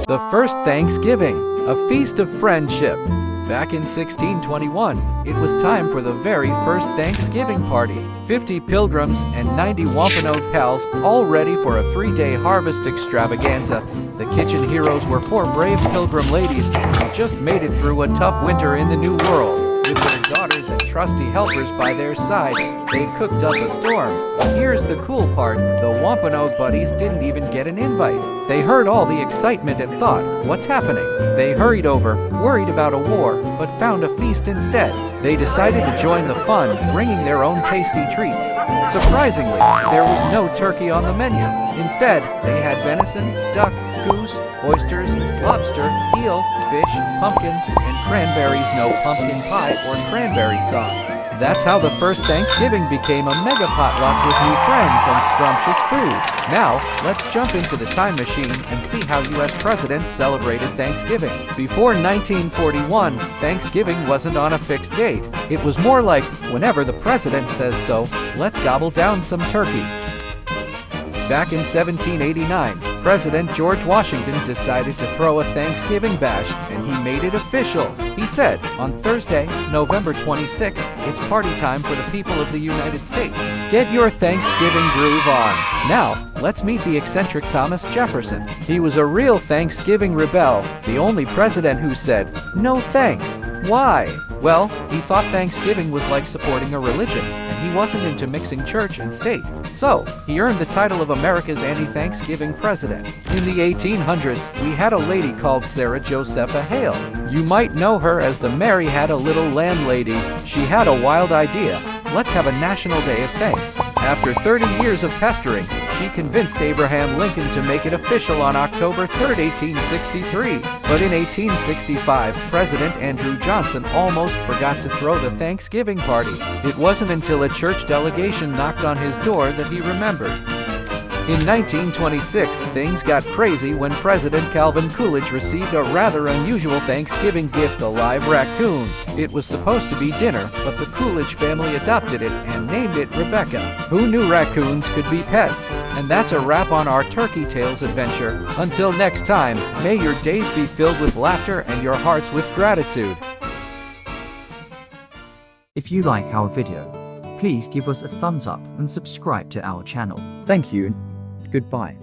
The first Thanksgiving, a feast of friendship. Back in 1621, it was time for the very first Thanksgiving party. 50 Pilgrims and 90 Wampanoag pals, all ready for a 3-day harvest extravaganza. The kitchen heroes were 4 brave Pilgrim ladies who just made it through a tough winter in the New World. With their daughters and trusty helpers by their side, they cooked up a storm. Here's the cool part, the Wampanoag buddies didn't even get an invite. They heard all the excitement and thought, what's happening? They hurried over, worried about a war, but found a feast instead. They decided to join the fun, bringing their own tasty treats. Surprisingly, there was no turkey on the menu. Instead, they had venison, duck, goose, oysters, lobster, eel, fish, pumpkins, and cranberries. No pumpkin pie or cranberry sauce. That's how the first Thanksgiving became a mega-potluck with new friends and scrumptious food. Now, let's jump into the time machine and see how U.S. presidents celebrated Thanksgiving. Before 1941, Thanksgiving wasn't on a fixed date. It was more like, whenever the president says so, let's gobble down some turkey. Back in 1789, President George Washington decided to throw a Thanksgiving bash, and he made it official. He said, on Thursday, November 26th, it's party time for the people of the United States. Get your Thanksgiving groove on. Now, let's meet the eccentric Thomas Jefferson. He was a real Thanksgiving rebel, the only president who said, no thanks. Why? Well, he thought Thanksgiving was like supporting a religion, and he wasn't into mixing church and state. So, he earned the title of America's anti-Thanksgiving president. In the 1800s, we had a lady called Sarah Josepha Hale. You might know her as the Mary Had a Little Lamb lady. She had a wild idea. Let's have a National Day of Thanks. After 30 years of pestering, she convinced Abraham Lincoln to make it official on October 3, 1863. But in 1865, President Andrew Johnson almost forgot to throw the Thanksgiving party. It wasn't until a church delegation knocked on his door that he remembered. In 1926, things got crazy when President Calvin Coolidge received a rather unusual Thanksgiving gift, a live raccoon. It was supposed to be dinner, but the Coolidge family adopted it and named it Rebecca. Who knew raccoons could be pets? And that's a wrap on our Turkey Tales adventure. Until next time, may your days be filled with laughter and your hearts with gratitude. If you like our video, please give us a thumbs up and subscribe to our channel. Thank you. Goodbye.